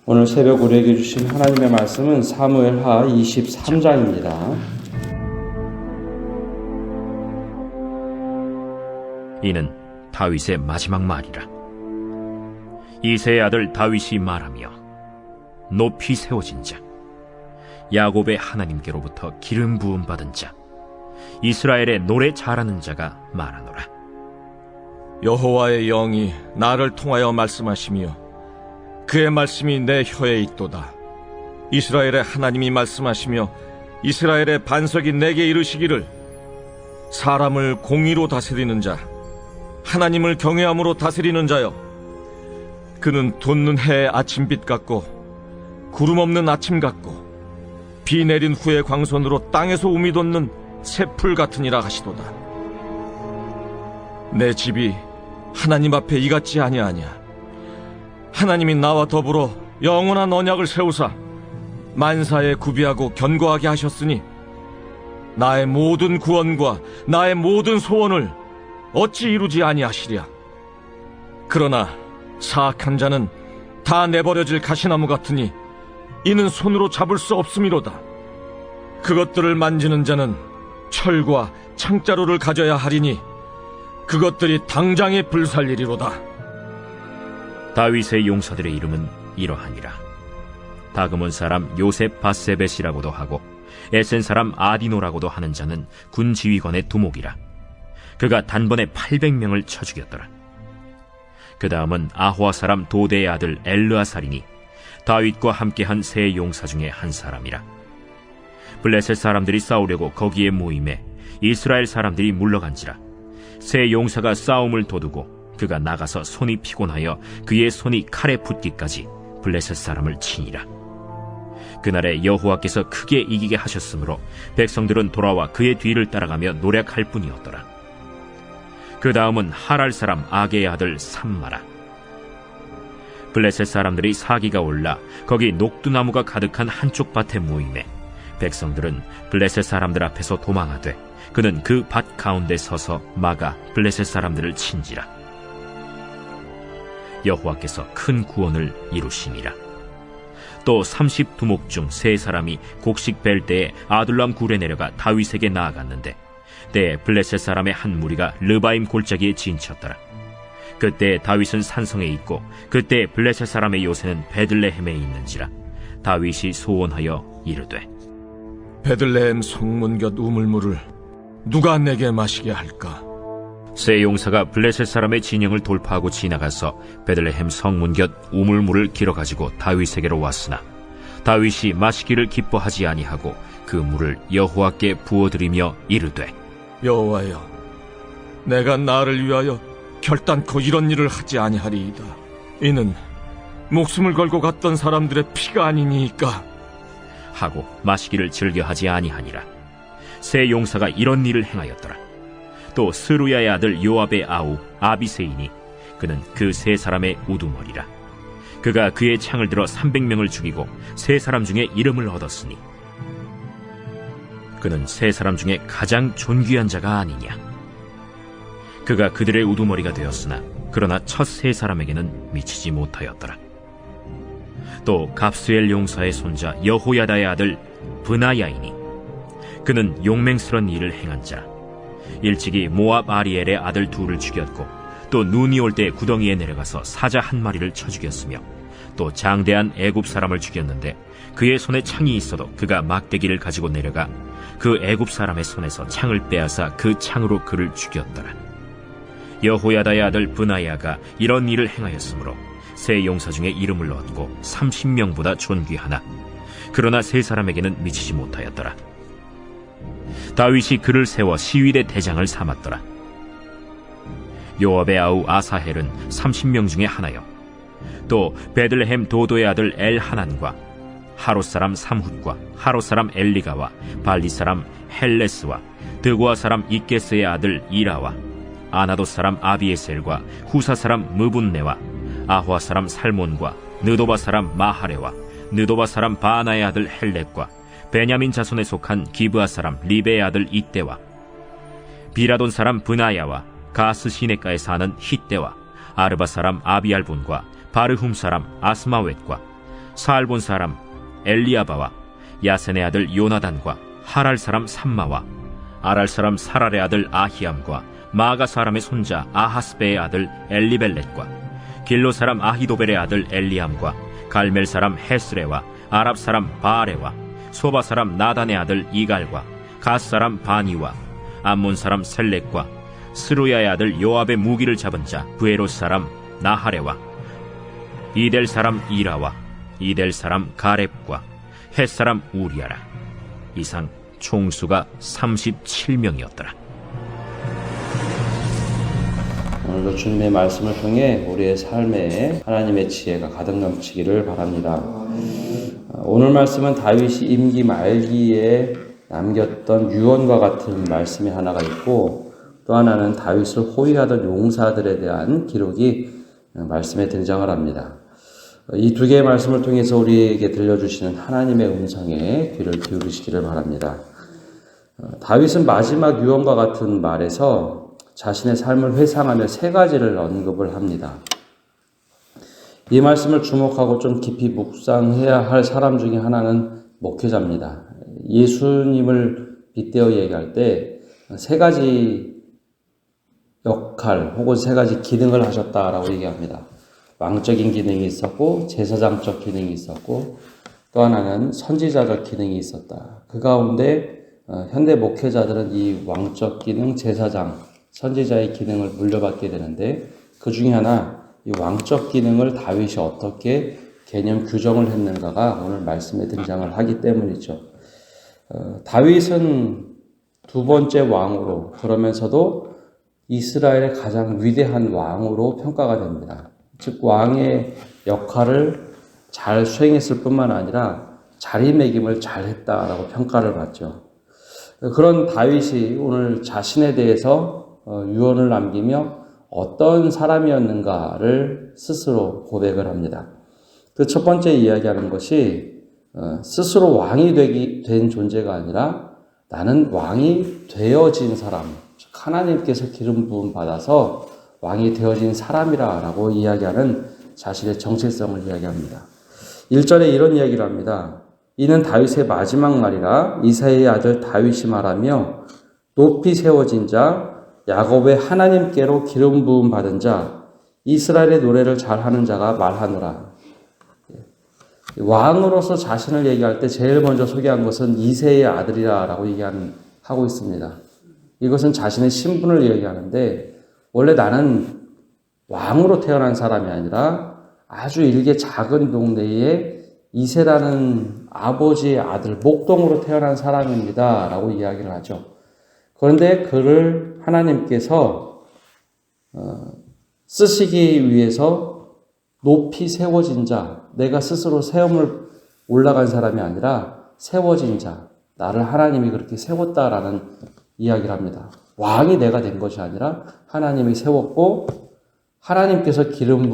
오늘 새벽 우리에게 주신 하나님의 말씀은 사무엘하 23장입니다. 이는 다윗의 마지막 말이라. 이새의 아들 다윗이 말하며 높이 세워진 자, 야곱의 하나님께로부터 기름 부음 받은 자, 이스라엘의 노래 잘하는 자가 말하노라. 여호와의 영이 나를 통하여 말씀하시며 그의 말씀이 내 혀에 있도다. 이스라엘의 하나님이 말씀하시며 이스라엘의 반석이 내게 이르시기를, 사람을 공의로 다스리는 자, 하나님을 경외함으로 다스리는 자여, 그는 돋는 해의 아침빛 같고 구름 없는 아침 같고 비 내린 후의 광선으로 땅에서 우미 돋는 새풀 같으니라 하시도다. 내 집이 하나님 앞에 이같지 아니하냐. 하나님이 나와 더불어 영원한 언약을 세우사 만사에 구비하고 견고하게 하셨으니 나의 모든 구원과 나의 모든 소원을 어찌 이루지 아니하시랴. 그러나 사악한 자는 다 내버려질 가시나무 같으니 이는 손으로 잡을 수 없음이로다. 그것들을 만지는 자는 철과 창자루를 가져야 하리니 그것들이 당장에 불살리리로다. 다윗의 용사들의 이름은 이러하니라. 다그몬 사람 요셉 바세벳이라고도 하고 에센 사람 아디노라고도 하는 자는 군 지휘관의 두목이라. 그가 단번에 800명을 쳐 죽였더라. 그 다음은 아호아 사람 도대의 아들 엘르아살이니 다윗과 함께한 세 용사 중에 한 사람이라. 블레셋 사람들이 싸우려고 거기에 모임에 이스라엘 사람들이 물러간지라. 세 용사가 싸움을 도두고 그가 나가서 손이 피곤하여 그의 손이 칼에 붙기까지 블레셋 사람을 치니라. 그날에 여호와께서 크게 이기게 하셨으므로 백성들은 돌아와 그의 뒤를 따라가며 노력할 뿐이었더라. 그 다음은 하랄 사람 아게의 아들 삼마라. 블레셋 사람들이 사기가 올라 거기 녹두나무가 가득한 한쪽 밭에 모임에 백성들은 블레셋 사람들 앞에서 도망하되 그는 그 밭 가운데 서서 막아 블레셋 사람들을 친지라. 여호와께서 큰 구원을 이루시니라. 또 30두목 중 3사람이 곡식 벨 때에 아둘람 굴에 내려가 다윗에게 나아갔는데 때에 블레셋 사람의 한 무리가 르바임 골짜기에 진쳤더라. 그때 다윗은 산성에 있고 그때 블레셋 사람의 요새는 베들레헴에 있는지라. 다윗이 소원하여 이르되, 베들레헴 성문 곁 우물물을 누가 내게 마시게 할까? 세 용사가 블레셋 사람의 진영을 돌파하고 지나가서 베들레헴 성문 곁 우물물을 길어가지고 다윗에게로 왔으나 다윗이 마시기를 기뻐하지 아니하고 그 물을 여호와께 부어드리며 이르되, 여호와여, 내가 나를 위하여 결단코 이런 일을 하지 아니하리이다. 이는 목숨을 걸고 갔던 사람들의 피가 아니니까 하고 마시기를 즐겨하지 아니하니라. 세 용사가 이런 일을 행하였더라. 또 스루야의 아들 요압의 아우 아비세이니 그는 그 3사람의 우두머리라. 그가 그의 창을 들어 300명을 죽이고 3사람 중에 이름을 얻었으니 그는 3사람 중에 가장 존귀한 자가 아니냐. 그가 그들의 우두머리가 되었으나 그러나 첫 3사람에게는 미치지 못하였더라. 또 갑스엘 용사의 손자 여호야다의 아들 브나야이니 그는 용맹스런 일을 행한 자, 일찍이 모압 아리엘의 아들 2를 죽였고 또 눈이 올 때 구덩이에 내려가서 사자 1마리를 쳐 죽였으며 또 장대한 애굽 사람을 죽였는데 그의 손에 창이 있어도 그가 막대기를 가지고 내려가 그 애굽 사람의 손에서 창을 빼앗아 그 창으로 그를 죽였더라. 여호야다의 아들 브나야가 이런 일을 행하였으므로 세 용사 중에 이름을 얻고 30명보다 존귀하나 그러나 3사람에게는 미치지 못하였더라. 다윗이 그를 세워 시위대 대장을 삼았더라. 요압의 아우 아사헬은 30명 중에 하나요. 또 베들레헴 도도의 아들 엘하난과 하롯 사람 삼훗과 하롯 사람 엘리가와 발리 사람 헬레스와 드고아 사람 이게스의 아들 이라와 아나도 사람 아비에셀과 후사 사람 무분네와 아호아 사람 살몬과 느도바 사람 마하레와 느도바 사람 바나의 아들 헬렉과 베냐민 자손에 속한 기브아 사람 리베의 아들 이때와 비라돈 사람 브나야와 가스 시내가에 사는 히때와 아르바 사람 아비알본과 바르훔 사람 아스마웻과 살본 사람 엘리야바와 야센의 아들 요나단과 하랄 사람 삼마와 아랄 사람 사랄의 아들 아히암과 마가 사람의 손자 아하스베의 아들 엘리벨렛과 길로 사람 아히도벨의 아들 엘리암과 갈멜 사람 헤스레와 아랍 사람 바아레와 소바 사람 나단의 아들 이갈과 갓 사람 바니와 암몬 사람 셀렉과 스루야의 아들 요압의 무기를 잡은 자 부에롯 사람 나하레와 이델 사람 이라와 이델 사람 가렙과 헷 사람 우리아라. 이상 총수가 37명이었더라. 오늘도 주님의 말씀을 통해 우리의 삶에 하나님의 지혜가 가득 넘치기를 바랍니다. 오늘 말씀은 다윗이 임기 말기에 남겼던 유언과 같은 말씀이 하나가 있고, 또 하나는 다윗을 호위하던 용사들에 대한 기록이 말씀에 등장을 합니다. 이 두 개의 말씀을 통해서 우리에게 들려주시는 하나님의 음성에 귀를 기울이시기를 바랍니다. 다윗은 마지막 유언과 같은 말에서 자신의 삶을 회상하며 세 가지를 언급을 합니다. 이 말씀을 주목하고 좀 깊이 묵상해야 할 사람 중에 하나는 목회자입니다. 예수님을 빗대어 얘기할 때 세 가지 역할 혹은 세 가지 기능을 하셨다라고 얘기합니다. 왕적인 기능이 있었고, 제사장적 기능이 있었고, 또 하나는 선지자적 기능이 있었다. 그 가운데 현대 목회자들은 이 왕적 기능, 제사장, 선지자의 기능을 물려받게 되는데, 그 중에 하나 이 왕적 기능을 다윗이 어떻게 개념 규정을 했는가가 오늘 말씀에 등장을 하기 때문이죠. 다윗은 두 번째 왕으로, 그러면서도 이스라엘의 가장 위대한 왕으로 평가가 됩니다. 즉 왕의 역할을 잘 수행했을 뿐만 아니라 자리매김을 잘했다라고 평가를 받죠. 그런 다윗이 오늘 자신에 대해서 유언을 남기며 어떤 사람이었는가를 스스로 고백을 합니다. 그 첫 번째 이야기하는 것이 스스로 왕이 된 존재가 아니라 나는 왕이 되어진 사람, 즉 하나님께서 기름 부음 받아서 왕이 되어진 사람이라고 이야기하는 자신의 정체성을 이야기합니다. 1절에 이런 이야기를 합니다. 이는 다윗의 마지막 말이라 이사야의 아들 다윗이 말하며 높이 세워진 자 야곱의 하나님께로 기름 부음 받은 자 이스라엘의 노래를 잘하는 자가 말하노라. 왕으로서 자신을 얘기할 때 제일 먼저 소개한 것은 이새의 아들이라고 하고 있습니다. 이것은 자신의 신분을 얘기하는데, 원래 나는 왕으로 태어난 사람이 아니라 아주 일개 작은 동네에 이새라는 아버지의 아들, 목동으로 태어난 사람입니다 라고 이야기를 하죠. 그런데 그를 하나님께서 쓰시기 위해서 높이 세워진 자, 내가 스스로 세움을 올라간 사람이 아니라 세워진 자, 나를 하나님이 그렇게 세웠다라는 이야기를 합니다. 왕이 내가 된 것이 아니라 하나님이 세웠고 하나님께서 기름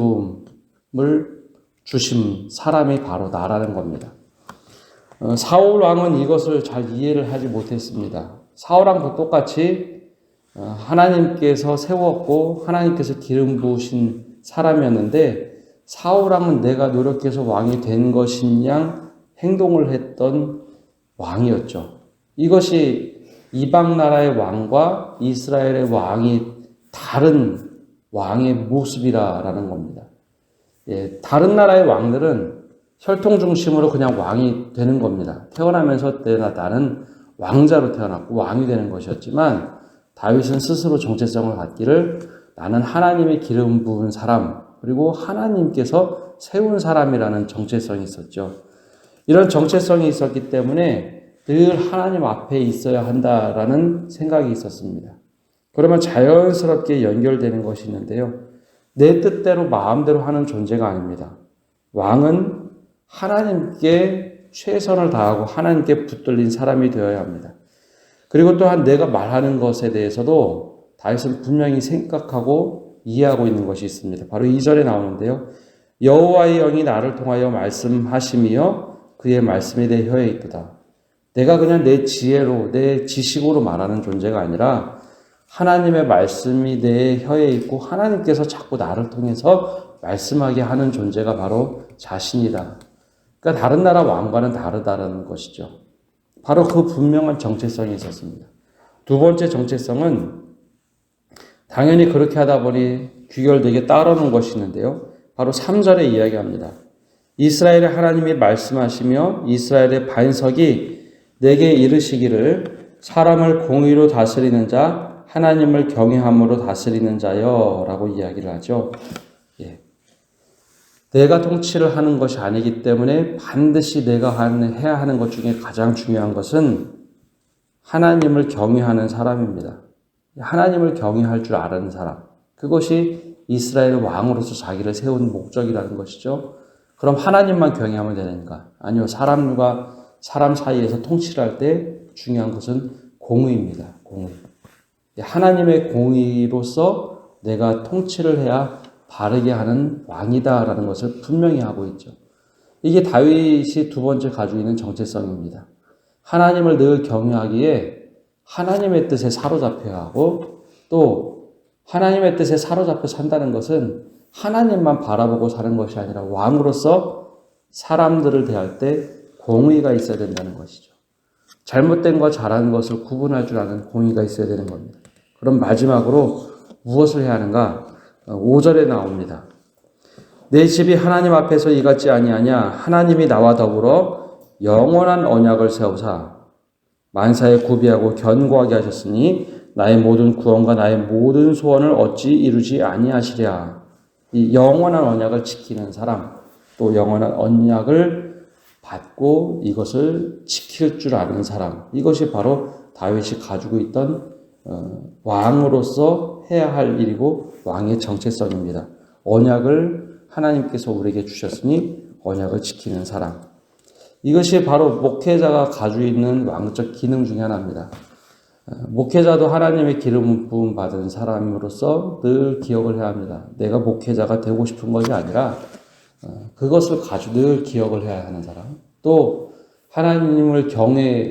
부음을 주신 사람이 바로 나라는 겁니다. 사울 왕은 이것을 잘 이해를 하지 못했습니다. 사울 왕도 똑같이 하나님께서 세웠고 하나님께서 기름 부으신 사람이었는데, 사울 왕은 내가 노력해서 왕이 된 것인 양 행동을 했던 왕이었죠. 이것이 이방 나라의 왕과 이스라엘의 왕이 다른 왕의 모습이라는 겁니다. 다른 나라의 왕들은 혈통 중심으로 그냥 왕이 되는 겁니다. 태어나면서 나는 왕자로 태어났고 왕이 되는 것이었지만, 다윗은 스스로 정체성을 갖기를 나는 하나님의 기름 부은 사람, 그리고 하나님께서 세운 사람이라는 정체성이 있었죠. 이런 정체성이 있었기 때문에 늘 하나님 앞에 있어야 한다라는 생각이 있었습니다. 그러면 자연스럽게 연결되는 것이 있는데요. 내 뜻대로 마음대로 하는 존재가 아닙니다. 왕은 하나님께 최선을 다하고 하나님께 붙들린 사람이 되어야 합니다. 그리고 또한 내가 말하는 것에 대해서도 다윗은 분명히 생각하고 이해하고 있는 것이 있습니다. 바로 2절에 나오는데요. 여호와의 영이 나를 통하여 말씀하시며 그의 말씀이 내 혀에 있도다. 내가 그냥 내 지혜로, 내 지식으로 말하는 존재가 아니라 하나님의 말씀이 내 혀에 있고 하나님께서 자꾸 나를 통해서 말씀하게 하는 존재가 바로 자신이다. 그러니까 다른 나라 왕과는 다르다는 것이죠. 바로 그 분명한 정체성이 있었습니다. 두 번째 정체성은 당연히 그렇게 하다 보니 귀결되게 따르는 것이 있는데요. 바로 3절에 이야기합니다. 이스라엘의 하나님이 말씀하시며 이스라엘의 반석이 내게 이르시기를 사람을 공의로 다스리는 자 하나님을 경외함으로 다스리는 자여 라고 이야기를 하죠. 예. 내가 통치를 하는 것이 아니기 때문에 반드시 내가 해야 하는 것 중에 가장 중요한 것은 하나님을 경외하는 사람입니다. 하나님을 경외할 줄 아는 사람. 그것이 이스라엘의 왕으로서 자기를 세운 목적이라는 것이죠. 그럼 하나님만 경외하면 되는가? 아니요. 사람과 사람 사이에서 통치를 할 때 중요한 것은 공의입니다. 공의. 하나님의 공의로서 내가 통치를 해야 바르게 하는 왕이다라는 것을 분명히 하고 있죠. 이게 다윗이 두 번째 가지고 있는 정체성입니다. 하나님을 늘 경외하기에 하나님의 뜻에 사로잡혀야 하고 또 하나님의 뜻에 사로잡혀 산다는 것은 하나님만 바라보고 사는 것이 아니라 왕으로서 사람들을 대할 때 공의가 있어야 된다는 것이죠. 잘못된 것 잘하는 것을 구분할 줄 아는 공의가 있어야 되는 겁니다. 그럼 마지막으로 무엇을 해야 하는가? 5절에 나옵니다. 내 집이 하나님 앞에서 이같지 아니하냐? 하나님이 나와 더불어 영원한 언약을 세우사 만사에 구비하고 견고하게 하셨으니 나의 모든 구원과 나의 모든 소원을 어찌 이루지 아니하시랴. 이 영원한 언약을 지키는 사람, 또 영원한 언약을 받고 이것을 지킬 줄 아는 사람, 이것이 바로 다윗이 가지고 있던 왕으로서 해야 할 일이고 왕의 정체성입니다. 언약을 하나님께서 우리에게 주셨으니 언약을 지키는 사람. 이것이 바로 목회자가 가지고 있는 왕적 기능 중에 하나입니다. 목회자도 하나님의 기름 부음 받은 사람으로서 늘 기억을 해야 합니다. 내가 목회자가 되고 싶은 것이 아니라 그것을 가지고 늘 기억을 해야 하는 사람. 또 하나님을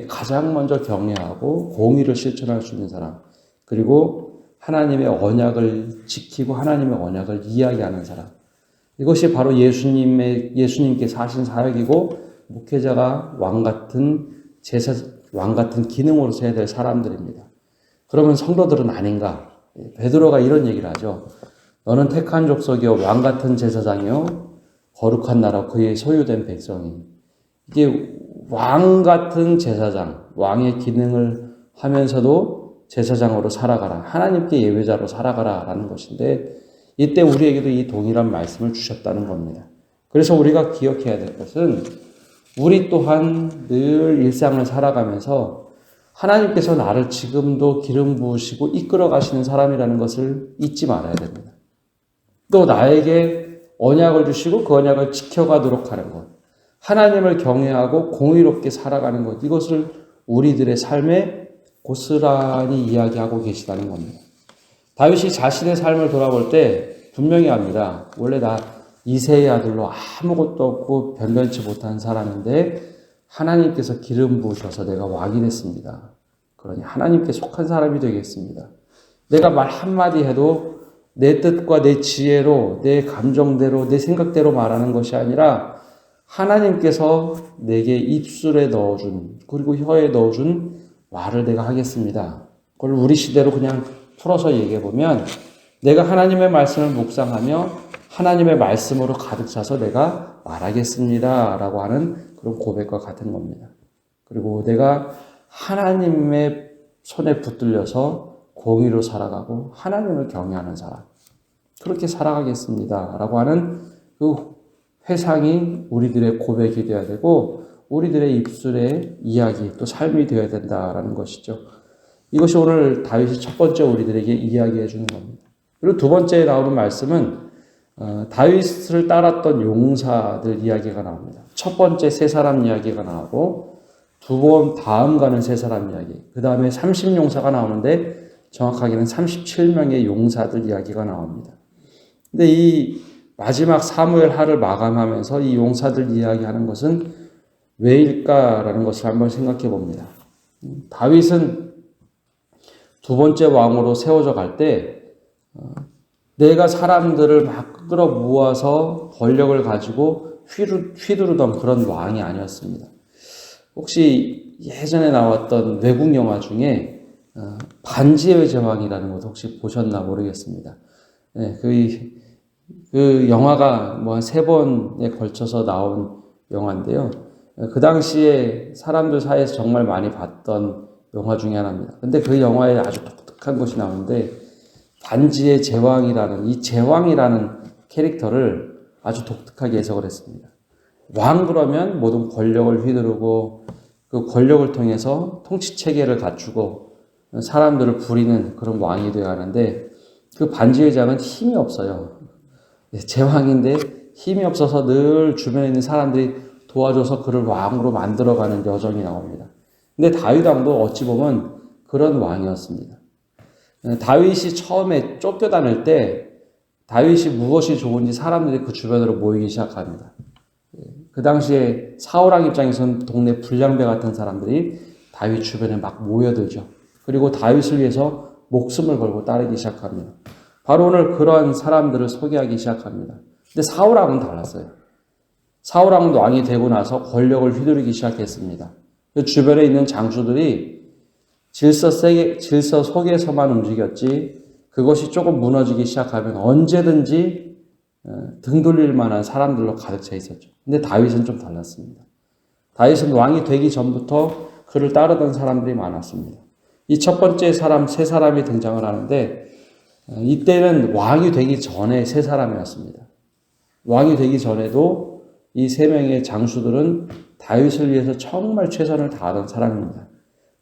가장 먼저 경외하고 공의를 실천할 수 있는 사람. 그리고 하나님의 언약을 지키고 하나님의 언약을 이야기하는 사람. 이것이 바로 예수님께서 하신 사역이고 목회자가 왕 같은 기능으로서 해야 될 사람들입니다. 그러면 성도들은 아닌가? 베드로가 이런 얘기를 하죠. 너는 택한 족속이요 왕 같은 제사장이요 거룩한 나라 그의 소유된 백성이. 이게 왕 같은 제사장, 왕의 기능을 하면서도 제사장으로 살아가라. 하나님께 예배자로 살아가라라는 것인데 이때 우리에게도 이 동일한 말씀을 주셨다는 겁니다. 그래서 우리가 기억해야 될 것은 우리 또한 늘 일상을 살아가면서 하나님께서 나를 지금도 기름 부으시고 이끌어 가시는 사람이라는 것을 잊지 말아야 됩니다. 또 나에게 언약을 주시고 그 언약을 지켜가도록 하는 것. 하나님을 경외하고 공의롭게 살아가는 것. 이것을 우리들의 삶에 고스란히 이야기하고 계시다는 겁니다. 다윗이 자신의 삶을 돌아볼 때 분명히 합니다. 원래 나 이새의 아들로 아무것도 없고 변변치 못한 사람인데 하나님께서 기름 부으셔서 내가 왕이 됐습니다. 그러니 하나님께 속한 사람이 되겠습니다. 내가 말 한마디 해도 내 뜻과 내 지혜로 내 감정대로 내 생각대로 말하는 것이 아니라 하나님께서 내게 입술에 넣어준 그리고 혀에 넣어준 말을 내가 하겠습니다. 그걸 우리 시대로 그냥 풀어서 얘기해보면 내가 하나님의 말씀을 묵상하며 하나님의 말씀으로 가득 차서 내가 말하겠습니다 라고 하는 그런 고백과 같은 겁니다. 그리고 내가 하나님의 손에 붙들려서 공의로 살아가고 하나님을 경외하는 사람 그렇게 살아가겠습니다 라고 하는 그 회상이 우리들의 고백이 되어야 되고 우리들의 입술의 이야기 또 삶이 되어야 된다라는 것이죠. 이것이 오늘 다윗이 첫 번째 우리들에게 이야기해 주는 겁니다. 그리고 두 번째에 나오는 말씀은 다윗을 따랐던 용사들 이야기가 나옵니다. 첫 번째 세 사람 이야기가 나오고 두 번 다음 가는 세 사람 이야기 그 다음에 30용사가 나오는데 정확하게는 37명의 용사들 이야기가 나옵니다. 근데 이 마지막 사무엘 하를 마감하면서 이 용사들 이야기하는 것은 왜일까라는 것을 한번 생각해 봅니다. 다윗은 두 번째 왕으로 세워져 갈 때 내가 사람들을 막 끌어 모아서 권력을 가지고 휘두르던 그런 왕이 아니었습니다. 혹시 예전에 나왔던 외국 영화 중에 반지의 제왕이라는 것 혹시 보셨나 모르겠습니다. 네, 그 영화가 뭐 한 3번에 걸쳐서 나온 영화인데요. 그 당시에 사람들 사이에서 정말 많이 봤던 영화 중에 하나입니다. 근데 그 영화에 아주 독특한 것이 나오는데 반지의 제왕이라는 이 제왕이라는 캐릭터를 아주 독특하게 해석을 했습니다. 왕 그러면 모든 권력을 휘두르고 그 권력을 통해서 통치 체계를 갖추고 사람들을 부리는 그런 왕이 되어야 하는데 그 반지의 제왕은 힘이 없어요. 제왕인데 힘이 없어서 늘 주변에 있는 사람들이 도와줘서 그를 왕으로 만들어가는 여정이 나옵니다. 근데 다윗 왕도 어찌 보면 그런 왕이었습니다. 다윗이 처음에 쫓겨다닐 때 다윗이 무엇이 좋은지 사람들이 그 주변으로 모이기 시작합니다. 그 당시에 사울 왕 입장에서는 동네 불량배 같은 사람들이 다윗 주변에 막 모여들죠. 그리고 다윗을 위해서 목숨을 걸고 따르기 시작합니다. 바로 오늘 그러한 사람들을 소개하기 시작합니다. 근데 사울 왕은 달랐어요. 사울 왕은 왕이 되고 나서 권력을 휘두르기 시작했습니다. 그 주변에 있는 장수들이 질서 속에서만 움직였지 그것이 조금 무너지기 시작하면 언제든지 등 돌릴 만한 사람들로 가득 차 있었죠. 근데 다윗은 좀 달랐습니다. 다윗은 왕이 되기 전부터 그를 따르던 사람들이 많았습니다. 이 첫 번째 사람, 3사람이 등장을 하는데 이때는 왕이 되기 전에 3사람이었습니다. 왕이 되기 전에도 이 3명의 장수들은 다윗을 위해서 정말 최선을 다하던 사람입니다.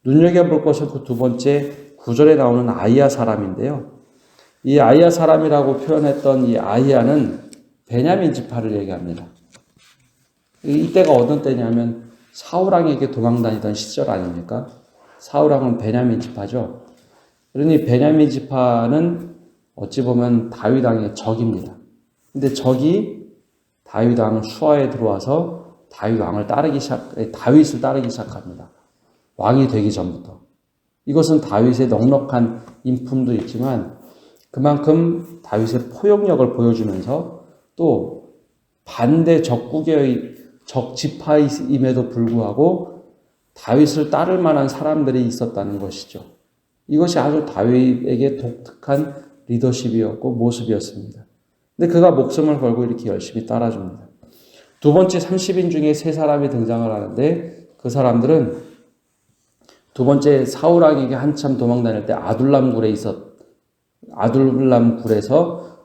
눈여겨볼 것은 그 2번째 9절에 나오는 아이야 사람인데요. 이 아이야 사람이라고 표현했던 이 아이야는 베냐민 지파를 얘기합니다. 이때가 어떤 때냐면 사울왕에게 도망다니던 시절 아닙니까? 사울왕은 베냐민 지파죠. 그러니 베냐민 지파는 어찌 보면 다윗 왕의 적입니다. 근데 적이 다윗 왕 수하에 들어와서 다윗을 따르기 시작합니다. 왕이 되기 전부터. 이것은 다윗의 넉넉한 인품도 있지만 그만큼 다윗의 포용력을 보여주면서 또 반대 적국의 적지파임에도 불구하고 다윗을 따를 만한 사람들이 있었다는 것이죠. 이것이 아주 다윗에게 독특한 리더십이었고 모습이었습니다. 근데 그가 목숨을 걸고 이렇게 열심히 따라줍니다. 2번째 30인 중에 3사람이 등장을 하는데 그 사람들은 2번째 사울왕에게 한참 도망다닐 때 아둘람 굴에서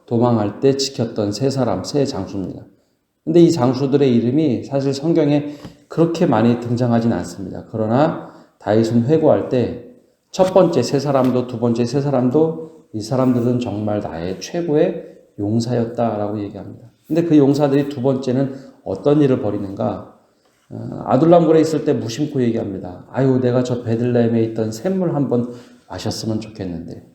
도망할 때 지켰던 3사람, 3장수입니다. 근데 이 장수들의 이름이 사실 성경에 그렇게 많이 등장하진 않습니다. 그러나 다윗은 회고할 때 첫 번째 3사람도 2번째 3사람도 이 사람들은 정말 나의 최고의 용사였다라고 얘기합니다. 근데 그 용사들이 2번째는 어떤 일을 벌이는가? 아둘람굴에 있을 때 무심코 얘기합니다. 아유, 내가 저 베들레헴에 있던 샘물 한번 마셨으면 좋겠는데.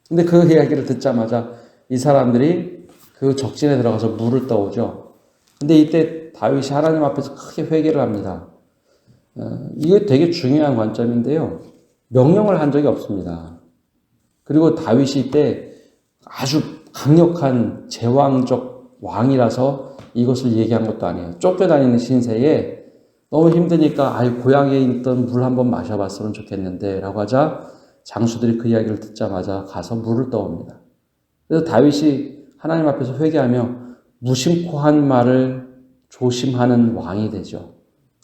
근데 그 이야기를 듣자마자 이 사람들이 그 적진에 들어가서 물을 떠오죠. 근데 이때 다윗이 하나님 앞에서 크게 회개를 합니다. 이게 되게 중요한 관점인데요. 명령을 한 적이 없습니다. 그리고 다윗이 이때 아주 강력한 제왕적 왕이라서 이것을 얘기한 것도 아니에요. 쫓겨다니는 신세에 너무 힘드니까 고향에 있던 물 한번 마셔봤으면 좋겠는데 라고 하자 장수들이 그 이야기를 듣자마자 가서 물을 떠옵니다. 그래서 다윗이 하나님 앞에서 회개하며 무심코 한 말을 조심하는 왕이 되죠.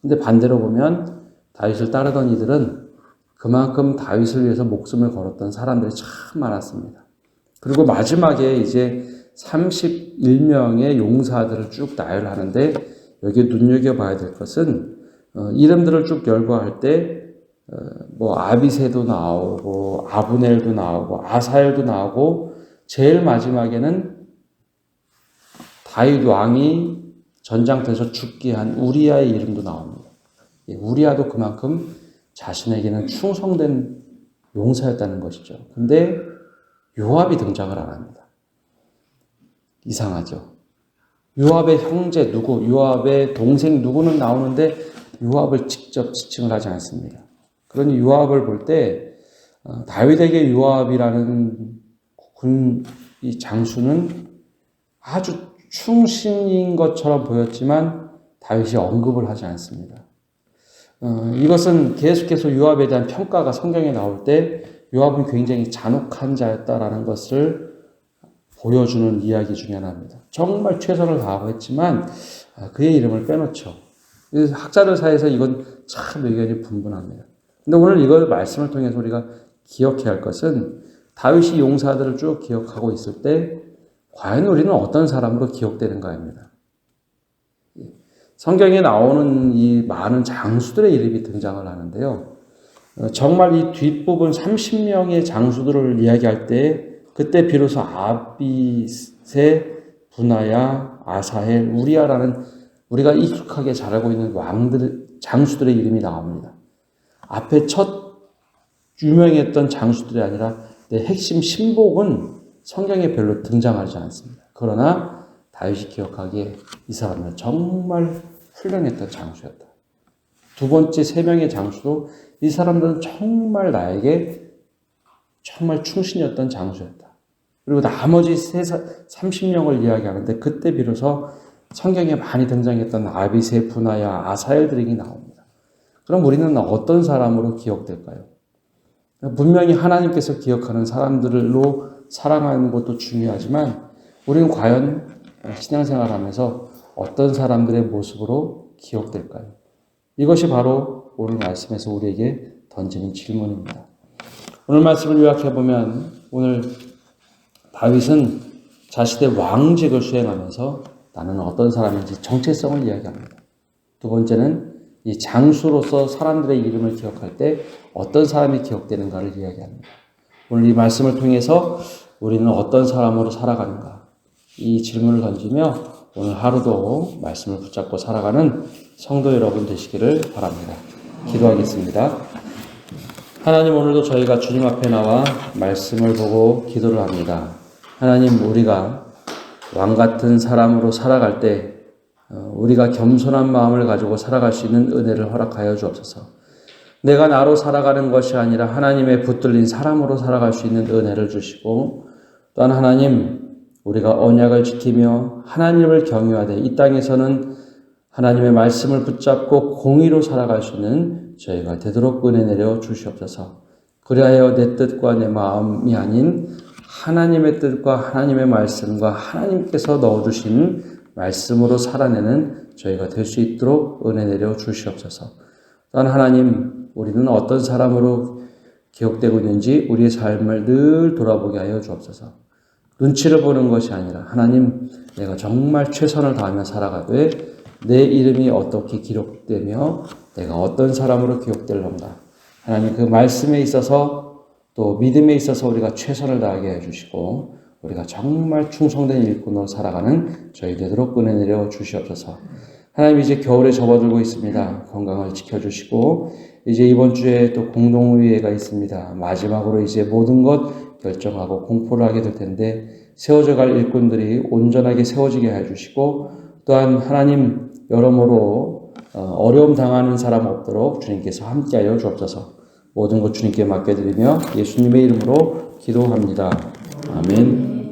근데 반대로 보면 다윗을 따르던 이들은 그만큼 다윗을 위해서 목숨을 걸었던 사람들이 참 많았습니다. 그리고 마지막에 이제 31명의 용사들을 쭉 나열하는데 여기에 눈여겨봐야 될 것은 이름들을 쭉 열거할 때 아비새도 나오고 아브넬도 나오고 아사엘도 나오고 제일 마지막에는 다윗 왕이 전장터에서 죽게 한 우리아의 이름도 나옵니다. 우리아도 그만큼 자신에게는 충성된 용사였다는 것이죠. 근데 요압이 등장을 안 합니다. 이상하죠. 요압의 형제 누구, 요압의 동생 누구는 나오는데 요압을 직접 지칭을 하지 않습니다. 그러니 요압을 볼 때 다윗에게 요압이라는 이 장수는 아주 충신인 것처럼 보였지만 다윗이 언급을 하지 않습니다. 이것은 계속해서 요압에 대한 평가가 성경에 나올 때 요압은 굉장히 잔혹한 자였다라는 것을 보여주는 이야기 중에 하나입니다. 정말 최선을 다하고 했지만 그의 이름을 빼놓죠. 학자들 사이에서 이건 참 의견이 분분합니다. 근데 오늘 이걸 말씀을 통해서 우리가 기억해야 할 것은 다윗이 용사들을 쭉 기억하고 있을 때 과연 우리는 어떤 사람으로 기억되는가입니다. 성경에 나오는 이 많은 장수들의 이름이 등장을 하는데요. 정말 이 뒷부분 30명의 장수들을 이야기할 때 그때 비로소 아비세, 분하야, 아사헬, 우리야라는 우리가 익숙하게 잘 알고 있는 장수들의 이름이 나옵니다. 앞에 첫 유명했던 장수들이 아니라 핵심 신복은 성경에 별로 등장하지 않습니다. 그러나 다윗이 기억하기에 이 사람은 정말 훌륭했던 장수였다. 두 번째 세 명의 장수도 이 사람들은 정말 나에게 정말 충신이었던 장수였다. 그리고 나머지 30명을 이야기하는데 그때 비로소 성경에 많이 등장했던 아비세, 분하야, 아사엘들이 나옵니다. 그럼 우리는 어떤 사람으로 기억될까요? 분명히 하나님께서 기억하는 사람들로 살아가는 것도 중요하지만 우리는 과연 신앙생활하면서 어떤 사람들의 모습으로 기억될까요? 이것이 바로 오늘 말씀에서 우리에게 던지는 질문입니다. 오늘 말씀을 요약해보면 오늘 다윗은 자신의 왕직을 수행하면서 나는 어떤 사람인지 정체성을 이야기합니다. 두 번째는 이 장수로서 사람들의 이름을 기억할 때 어떤 사람이 기억되는가를 이야기합니다. 오늘 이 말씀을 통해서 우리는 어떤 사람으로 살아가는가 이 질문을 던지며 오늘 하루도 말씀을 붙잡고 살아가는 성도 여러분 되시기를 바랍니다. 기도하겠습니다. 하나님, 오늘도 저희가 주님 앞에 나와 말씀을 보고 기도를 합니다. 하나님, 우리가 왕 같은 사람으로 살아갈 때 우리가 겸손한 마음을 가지고 살아갈 수 있는 은혜를 허락하여 주옵소서. 내가 나로 살아가는 것이 아니라 하나님의 붙들린 사람으로 살아갈 수 있는 은혜를 주시고, 또한 하나님, 우리가 언약을 지키며 하나님을 경유하되 이 땅에서는 하나님의 말씀을 붙잡고 공의로 살아갈 수 있는 저희가 되도록 은혜 내려 주시옵소서. 그리하여 내 뜻과 내 마음이 아닌 하나님의 뜻과 하나님의 말씀과 하나님께서 넣어주신 말씀으로 살아내는 저희가 될 수 있도록 은혜 내려 주시옵소서. 또한 하나님, 우리는 어떤 사람으로 기억되고 있는지 우리의 삶을 늘 돌아보게 하여 주옵소서. 눈치를 보는 것이 아니라 하나님, 내가 정말 최선을 다하며 살아가되 내 이름이 어떻게 기록되며 내가 어떤 사람으로 기억될런가. 하나님, 그 말씀에 있어서 또 믿음에 있어서 우리가 최선을 다하게 해주시고 우리가 정말 충성된 일꾼으로 살아가는 저희 되도록 은혜 내려 주시옵소서. 하나님, 이제 겨울에 접어들고 있습니다. 건강을 지켜주시고 이제 이번 주에 또 공동의회가 있습니다. 마지막으로 이제 모든 것 결정하고 공포를 하게 될 텐데 세워져 갈 일꾼들이 온전하게 세워지게 해주시고 또한 하나님 여러모로 어려움 당하는 사람 없도록 주님께서 함께하여 주옵소서. 모든 것 주님께 맡겨드리며 예수님의 이름으로 기도합니다. 아멘.